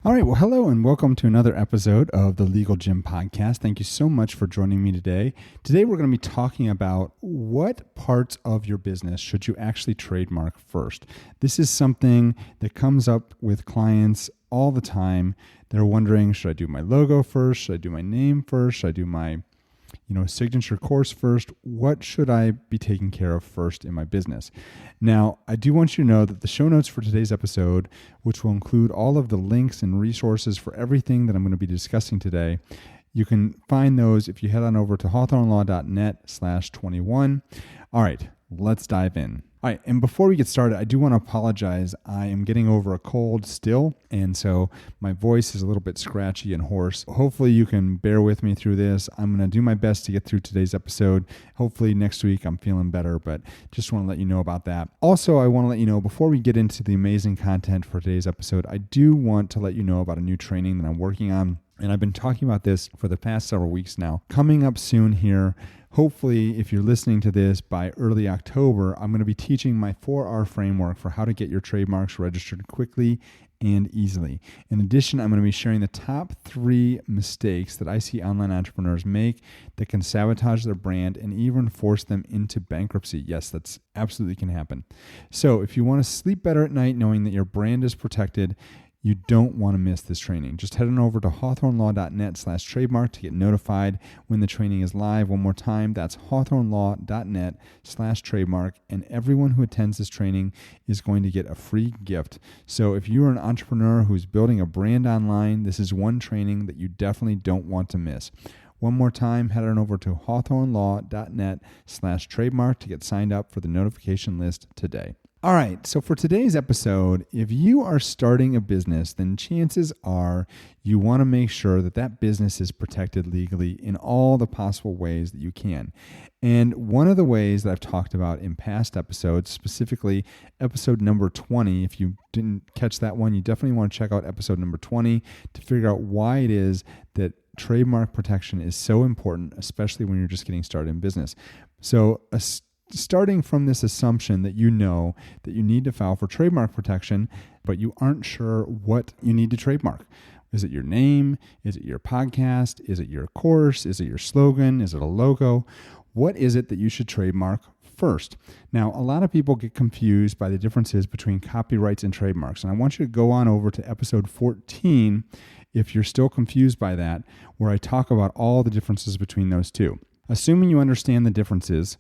All right. Well, hello and welcome to another episode of the Legal Gym Podcast. Thank you so much for joining me today. Today, we're going to be talking about what parts of your business should you actually trademark first. This is something that comes up with clients all the time. They're wondering, should I do my logo first? Should I do my name first? Should I do my signature course first? What should I be taking care of first in my business? Now, I do want you to know that the show notes for today's episode, which will include all of the links and resources for everything that I'm going to be discussing today, you can find those if you head on over to hawthornelaw.net/21. All right, let's dive in. All right, and before we get started, I do want to apologize. I am getting over a cold still, and so my voice is a little bit scratchy and hoarse. Hopefully you can bear with me through this. I'm going to do my best to get through today's episode. Hopefully next week I'm feeling better, but just want to let you know about that. Also, I want to let you know, before we get into the amazing content for today's episode, I do want to let you know about a new training that I'm working on. And I've been talking about this for the past several weeks now. Coming up soon here, hopefully if you're listening to this by early October, I'm going to be teaching my 4R framework for how to get your trademarks registered quickly and easily. In addition, I'm going to be sharing the top 3 mistakes that I see online entrepreneurs make that can sabotage their brand and even force them into bankruptcy. Yes, that's absolutely can happen. So if you want to sleep better at night knowing that your brand is protected, you don't want to miss this training. Just head on over to hawthornelaw.net/trademark to get notified when the training is live. One more time, that's hawthornelaw.net/trademark. And everyone who attends this training is going to get a free gift. So if you are an entrepreneur who's building a brand online, this is one training that you definitely don't want to miss. One more time, head on over to hawthornelaw.net/trademark to get signed up for the notification list today. All right, so for today's episode, if you are starting a business, then chances are you want to make sure that that business is protected legally in all the possible ways that you can. And one of the ways that I've talked about in past episodes, specifically episode number 20, if you didn't catch that one, you definitely want to check out episode number 20 to figure out why it is that trademark protection is so important, especially when you're just getting started in business. So starting from this assumption that you know that you need to file for trademark protection, but you aren't sure what you need to trademark. Is it your name? Is it your podcast? Is it your course? Is it your slogan? Is it a logo? What is it that you should trademark first? Now, a lot of people get confused by the differences between copyrights and trademarks, and I want you to go on over to episode 14 if you're still confused by that, where I talk about all the differences between those two. Assuming you understand the differences,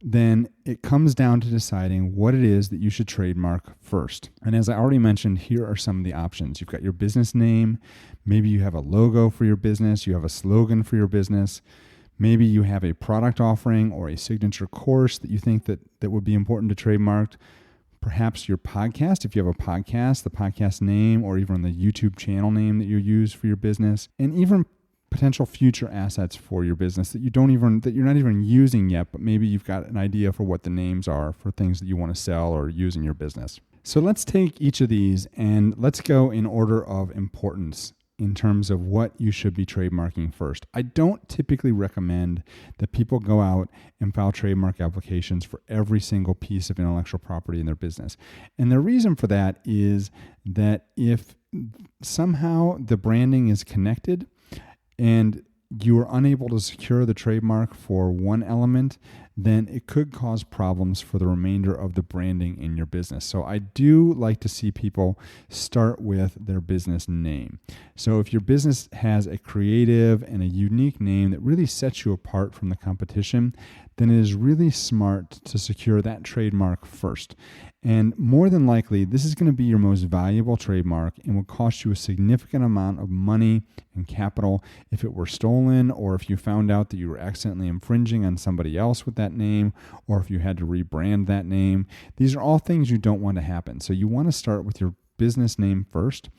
then it comes down to deciding what it is that you should trademark first. And as I already mentioned, here are some of the options. You've got your business name. Maybe you have a logo for your business. You have a slogan for your business. Maybe you have a product offering or a signature course that you think that would be important to trademark. Perhaps your podcast, if you have a podcast, the podcast name, or even the YouTube channel name that you use for your business, and even potential future assets for your business that you're not even using yet, but maybe you've got an idea for what the names are for things that you want to sell or use in your business. So let's take each of these and let's go in order of importance in terms of what you should be trademarking first. I don't typically recommend that people go out and file trademark applications for every single piece of intellectual property in their business. And the reason for that is that if somehow the branding is connected and you are unable to secure the trademark for one element, then it could cause problems for the remainder of the branding in your business. So I do like to see people start with their business name. So if your business has a creative and a unique name that really sets you apart from the competition, then it is really smart to secure that trademark first. And more than likely, this is going to be your most valuable trademark and will cost you a significant amount of money and capital if it were stolen, or if you found out that you were accidentally infringing on somebody else with that name, or if you had to rebrand that name. These are all things you don't want to happen. So you want to start with your business name first.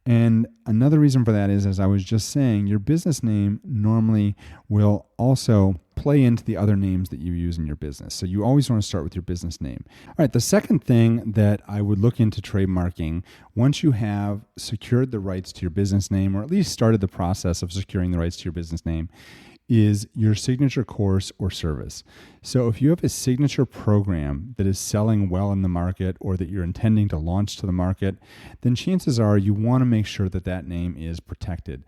And another reason for that is, as I was just saying, your business name normally will also play into the other names that you use in your business. So you always want to start with your business name. All right, the second thing that I would look into trademarking, once you have secured the rights to your business name, or at least started the process of securing the rights to your business name, is your signature course or service. So if you have a signature program that is selling well in the market or that you're intending to launch to the market, then chances are you want to make sure that that name is protected.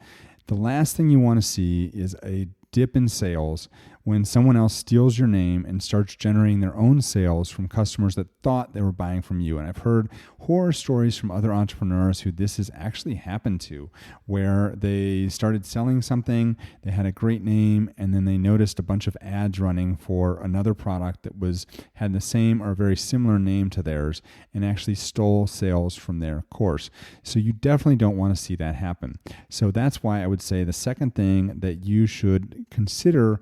The last thing you want to see is a dip in sales when someone else steals your name and starts generating their own sales from customers that thought they were buying from you. And I've heard horror stories from other entrepreneurs who this has actually happened to, where they started selling something, they had a great name, and then they noticed a bunch of ads running for another product that had the same or very similar name to theirs and actually stole sales from their course. So you definitely don't want to see that happen. So that's why I would say the second thing that you should consider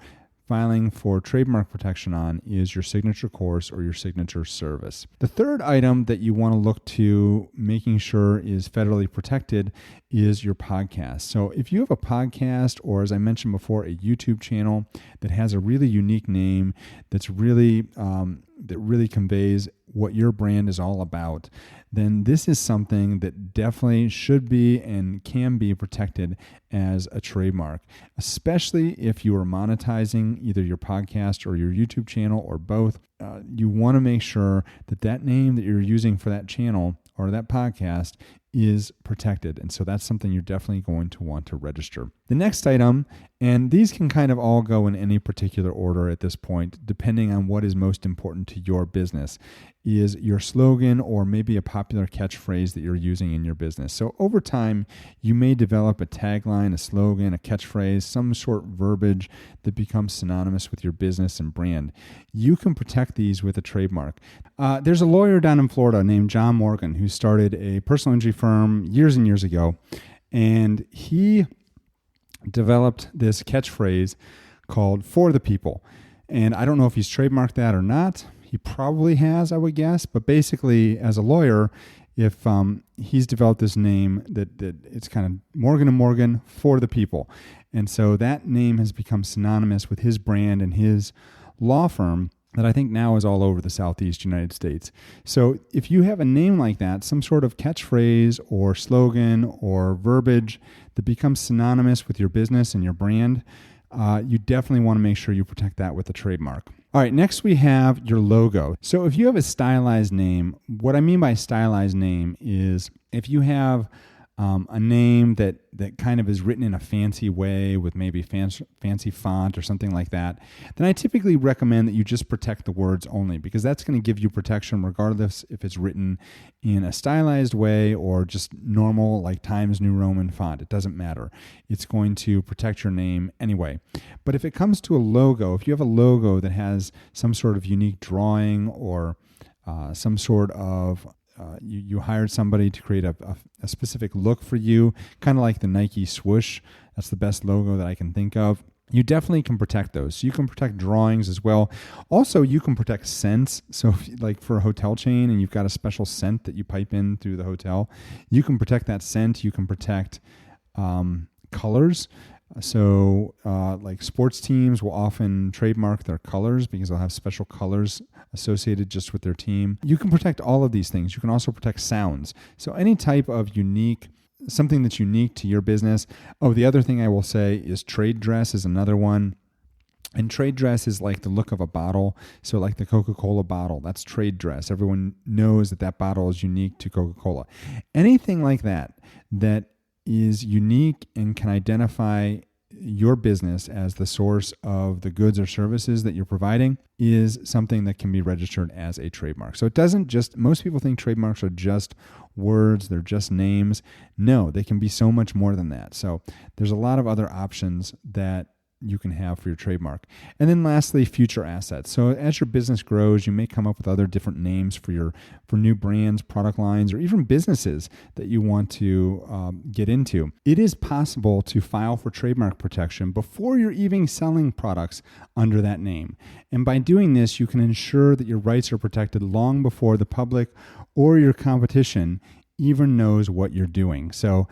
filing for trademark protection on is your signature course or your signature service. The third item that you want to look to making sure is federally protected is your podcast. So if you have a podcast, or as I mentioned before, a YouTube channel that has a really unique name that really conveys what your brand is all about, then this is something that definitely should be and can be protected as a trademark, especially if you are monetizing either your podcast or your YouTube channel or both. You want to make sure that that name that you're using for that channel or that podcast is protected. And so that's something you're definitely going to want to register. The next item, and these can kind of all go in any particular order at this point, depending on what is most important to your business, is your slogan or maybe a popular catchphrase that you're using in your business. So over time, you may develop a tagline, a slogan, a catchphrase, some sort of verbiage that becomes synonymous with your business and brand. You can protect these with a trademark. There's a lawyer down in Florida named John Morgan who started a personal injury firm years and years ago, and he developed this catchphrase called "For the People." And I don't know if he's trademarked that or not. He probably has, I would guess. But basically, as a lawyer, if he's developed this name that it's kind of Morgan & Morgan, for the people. And so that name has become synonymous with his brand and his law firm that I think now is all over the Southeast United States. So if you have a name like that, some sort of catchphrase or slogan or verbiage that becomes synonymous with your business and your brand, you definitely want to make sure you protect that with a trademark. All right, next we have your logo. So if you have a stylized name, what I mean by stylized name is if you have a name that kind of is written in a fancy way with maybe fancy font or something like that, then I typically recommend that you just protect the words only, because that's going to give you protection regardless if it's written in a stylized way or just normal like Times New Roman font. It doesn't matter. It's going to protect your name anyway. But if it comes to a logo, if you have a logo that has some sort of unique drawing or some sort of you hired somebody to create a specific look for you, kind of like the Nike swoosh. That's the best logo that I can think of. You definitely can protect those. So you can protect drawings as well. Also, you can protect scents. So if, like for a hotel chain and you've got a special scent that you pipe in through the hotel, you can protect that scent. You can protect colors. So like sports teams will often trademark their colors because they'll have special colors associated just with their team. You can protect all of these things. You can also protect sounds. So any type of something that's unique to your business. Oh, the other thing I will say is trade dress is another one. And trade dress is like the look of a bottle. So like the Coca-Cola bottle, that's trade dress. Everyone knows that bottle is unique to Coca-Cola. Anything like that is unique and can identify your business as the source of the goods or services that you're providing is something that can be registered as a trademark. So it doesn't just, most people think trademarks are just words, they're just names. No, they can be so much more than that. So there's a lot of other options that you can have for your trademark. And then lastly, future assets. So as your business grows, you may come up with other different names for new brands, product lines, or even businesses that you want to get into. It is possible to file for trademark protection before you're even selling products under that name. And by doing this, you can ensure that your rights are protected long before the public or your competition even knows what you're doing. So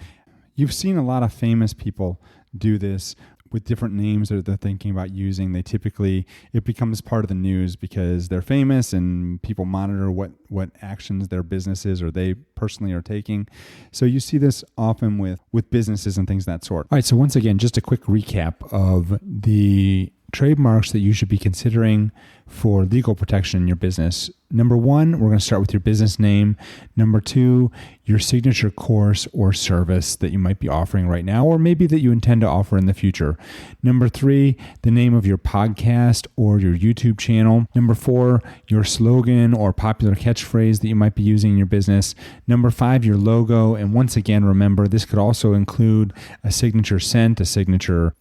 you've seen a lot of famous people do this with different names that they're thinking about using, it becomes part of the news because they're famous and people monitor what actions their businesses or they personally are taking. So you see this often with businesses and things of that sort. All right, so once again, just a quick recap of the trademarks that you should be considering for legal protection in your business. Number one, we're going to start with your business name. Number two, your signature course or service that you might be offering right now, or maybe that you intend to offer in the future. Number three, the name of your podcast or your YouTube channel. Number four, your slogan or popular catchphrase that you might be using in your business. Number five, your logo. And once again, remember, this could also include a signature scent, a signature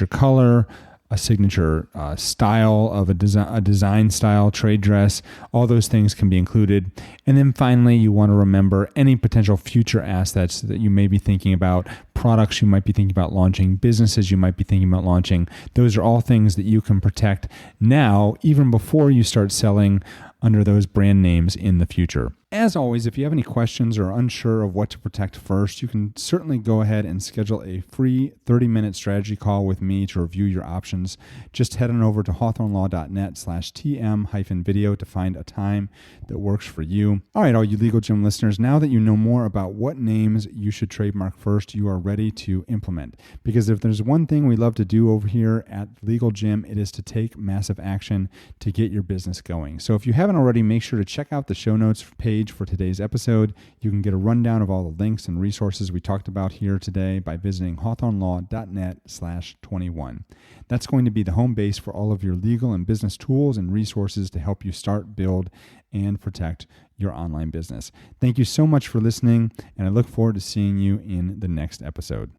color, a signature style of a design style, trade dress. All those things can be included. And then finally, you want to remember any potential future assets that you may be thinking about, products you might be thinking about launching, businesses you might be thinking about launching. Those are all things that you can protect now, even before you start selling under those brand names in the future. As always, if you have any questions or are unsure of what to protect first, you can certainly go ahead and schedule a free 30-minute strategy call with me to review your options. Just head on over to hawthornelaw.net/tm-video to find a time that works for you. All right, all you Legal Gym listeners, now that you know more about what names you should trademark first, you are ready to implement. Because if there's one thing we love to do over here at Legal Gym, it is to take massive action to get your business going. So if you haven't already, make sure to check out the show notes page for today's episode. You can get a rundown of all the links and resources we talked about here today by visiting hawthornelaw.net/21. That's going to be the home base for all of your legal and business tools and resources to help you start, build, and protect your online business. Thank you so much for listening, and I look forward to seeing you in the next episode.